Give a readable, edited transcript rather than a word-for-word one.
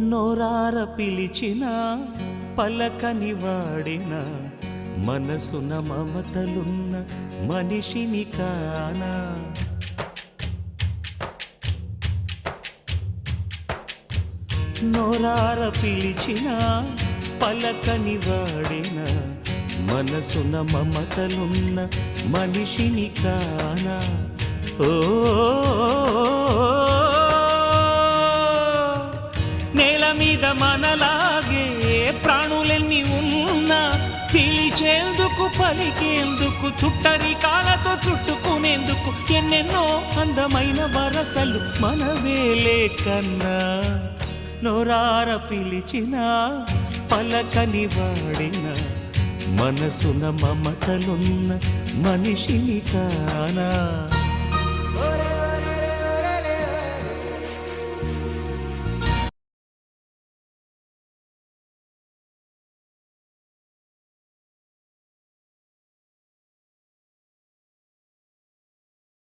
నోరార పిలిచిన పలకని వాడిన మనసున మమతలున్న మనిషిని కానా. నోరార పిలిచిన పలకని వాడిన మనసున మమతలున్న మనిషిని కానా. ఓ నేల మీద మనలాగే ప్రాణులెన్ని ఉన్నా పిలిచేందుకు పలికేందుకు చుట్టరికాలతో చుట్టుకునేందుకు ఎన్నెన్నో అందమైన వరసలు మనవేలే కన్నా. నోరార పిలిచిన పలకని వాడిన మనసున మమతలున్న మనిషిని కానా.